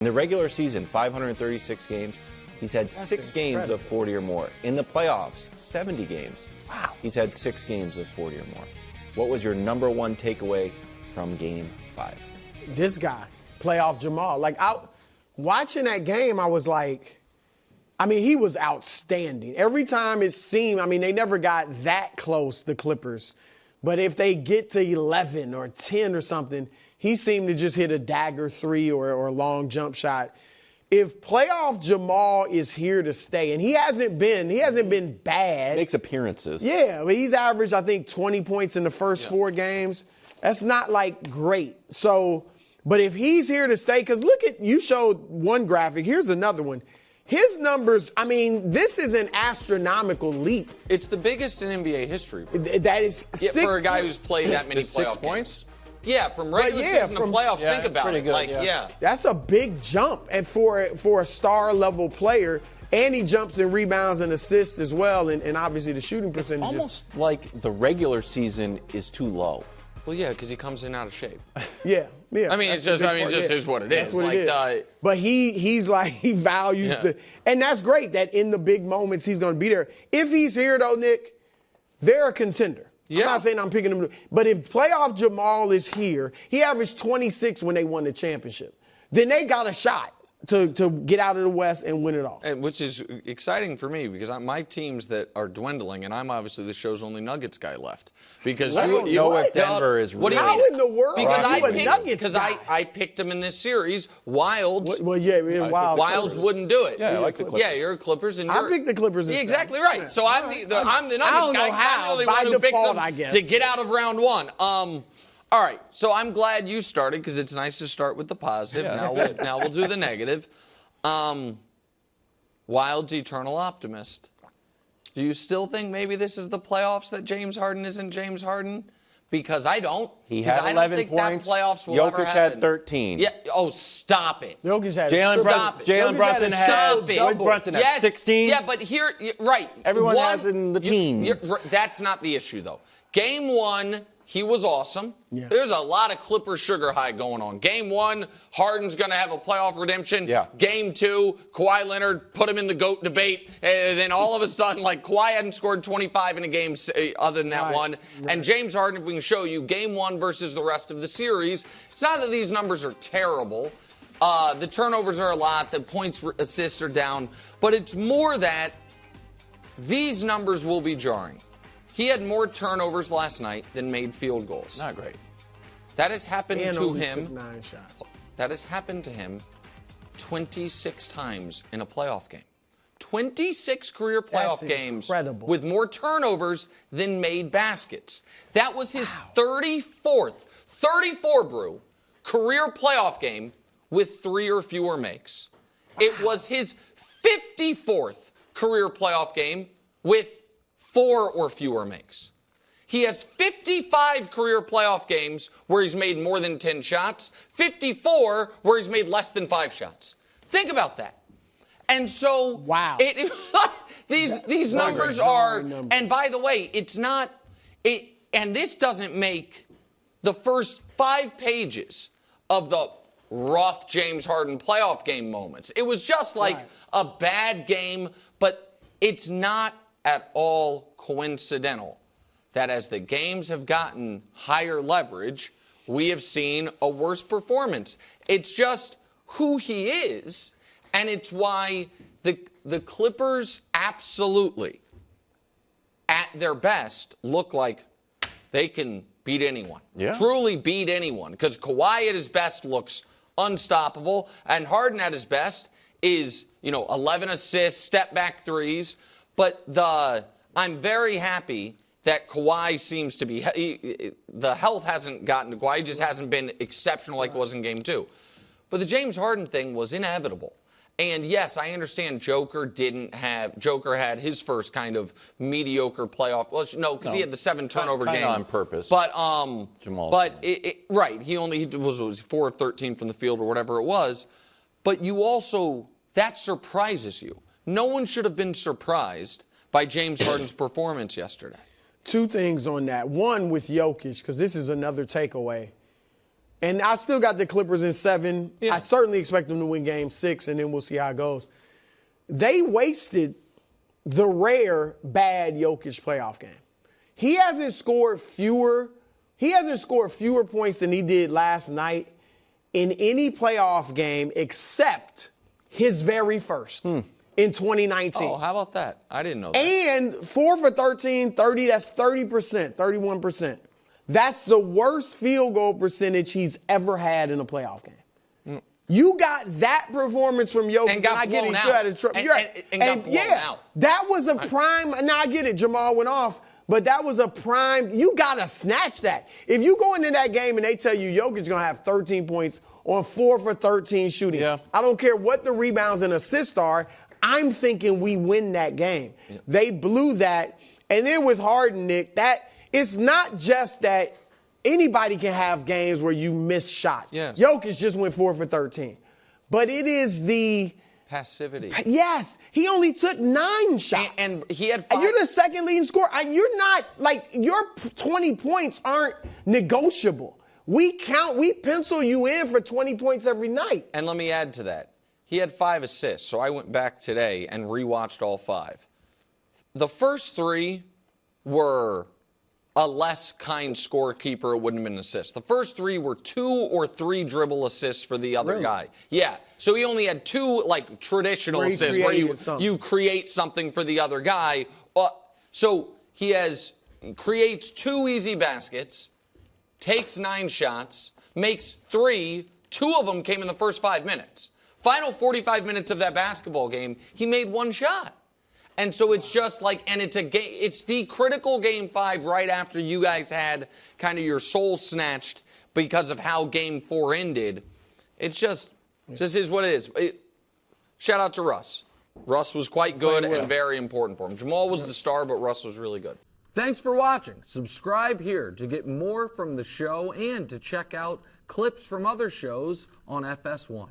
In the regular season, 536 games, he's had six games of 40 or more. In the playoffs, 70 games. Wow. He's had 6 games of 40 or more. What was your number one takeaway from Game 5? This guy, Playoff Jamal. Watching that game, I was like, he was outstanding. Every time it seemed, they never got that close, the Clippers. But if they get to 11 or 10 or something, he seemed to just hit a dagger 3 or a long jump shot. If Playoff Jamal is here to stay, and he hasn't been bad. Makes appearances. Yeah, but he's averaged, I think, 20 points in the first 4 games. That's not great. So, but if he's here to stay, because you showed one graphic. Here's another one. His numbers, this is an astronomical leap. It's the biggest in NBA history. That is for a guy who's played that many playoff 6 points. games. Yeah, from regular season to playoffs. Think about it. Good, That's a big jump, and for a star level player. And he jumps and rebounds and assists as well, and obviously the shooting percentage. Almost like the regular season is too low. Well, yeah, because he comes in out of shape. Yeah. It just is what it is. What it is. But he values and that's great that in the big moments he's going to be there. If he's here though, Nick, they're a contender. Yeah. I'm not saying I'm picking him, but if Playoff Jamal is here, he averaged 26 when they won the championship. Then they got a shot to get out of the West and win it all. And which is exciting for me because my teams that are dwindling, and I'm obviously the show's only Nuggets guy left. Because you know if Denver is really. How in the world? Because I picked him in this series. Wilds. Wilds wouldn't do it. Yeah, I like the Clippers. Yeah, you're Clippers, and I picked the Clippers. Exactly right. Yeah. So I'm the Nuggets guy. I don't know how. I'm the only By one who default, picked I them guess. to get out of round 1. All right, so I'm glad you started because it's nice to start with the positive. Yeah. Now we'll do the negative. Wild's eternal optimist. Do you still think maybe this is the playoffs that James Harden isn't James Harden? Because I don't. He had 11 points. Playoffs will Jokic ever happen. had 13. Yeah. Oh, stop it. Jokic had Jalen Brunson had 16. Yeah, but here, right. Everyone has in the teens. That's not the issue, though. Game 1. He was awesome. Yeah. There's a lot of Clippers sugar high going on. Game 1, Harden's going to have a playoff redemption. Yeah. Game 2, Kawhi Leonard put him in the GOAT debate. And then all of a sudden, Kawhi hadn't scored 25 in a game other than that one. Right. And James Harden, if we can show you, Game 1 versus the rest of the series, it's not that these numbers are terrible. The turnovers are a lot. The points, assists are down. But it's more that these numbers will be jarring. He had more turnovers last night than made field goals. Not great. That has happened to him. Took 9 shots. That has happened to him 26 times in a playoff game. 26 career playoff games with more turnovers than made baskets. That was his 34 Brew, career playoff game with 3 or fewer makes. It was his 54th career playoff game with 4 or fewer makes. He has 55 career playoff games where he's made more than 10 shots, 54 where he's made less than 5 shots. Think about that. And so, these numbers are, and by the way, it's not, and this doesn't make the first 5 pages of the rough James Harden playoff game moments. It was just a bad game, but it's not at all coincidental that as the games have gotten higher leverage, we have seen a worse performance. It's just who he is, and it's why the Clippers absolutely, at their best, look like they can beat anyone. Yeah. Truly beat anyone. Because Kawhi at his best looks unstoppable, and Harden at his best is, 11 assists, step-back threes. But I'm very happy that Kawhi seems to be the health hasn't gotten to Kawhi, just hasn't been exceptional like it was in Game 2. But the James Harden thing was inevitable. And yes, I understand Joker had his first kind of mediocre playoff. Well, no, because he had the 7 turnover game on purpose. But Jamal. But right, he was 4 of 13 from the field or whatever it was. But that surprises you. No one should have been surprised by James Harden's performance yesterday. 2 things on that. One with Jokic, because this is another takeaway. And I still got the Clippers in 7. Yeah. I certainly expect them to win game 6, and then we'll see how it goes. They wasted the rare bad Jokic playoff game. He hasn't scored fewer points than he did last night in any playoff game except his very first in 2019. Oh, how about that? I didn't know that. And 4 for 13, 30, that's 30%, 31%. That's the worst field goal percentage he's ever had in a playoff game. You got that performance from Jokic. And got blown out. And got blown out. That was a prime. Now, I get it. Jamal went off. But that was a prime. You got to snatch that. If you go into that game and they tell you Jokic's going to have 13 points on 4 for 13 shooting, I don't care what the rebounds and assists are, I'm thinking we win that game. Yeah. They blew that. And then with Harden, Nick, that it's not just that anybody can have games where you miss shots. Yes. Jokic just went 4 for 13. But it is the passivity. Yes. He only took 9 shots. And he had 5. You're the second leading scorer. You're not, like, your 20 points aren't negotiable. We pencil you in for 20 points every night. And let me add to that. He had 5 assists, so I went back today and rewatched all 5. The first 3 were a less kind scorekeeper. It wouldn't have been an assist. The first 3 were 2 or 3 dribble assists for the other guy. Yeah, so he only had 2 like traditional assists where you create something for the other guy. So he creates 2 easy baskets, takes 9 shots, makes 3. 2 of them came in the first 5 minutes. Final 45 minutes of that basketball game, he made 1 shot. And so it's just like, and it's the critical game 5 right after you guys had kind of your soul snatched because of how game 4 ended. It just is what it is. Shout out to Russ. Russ was quite good and very important for him. Jamal was the star, but Russ was really good. Thanks for watching. Subscribe here to get more from the show and to check out clips from other shows on FS1.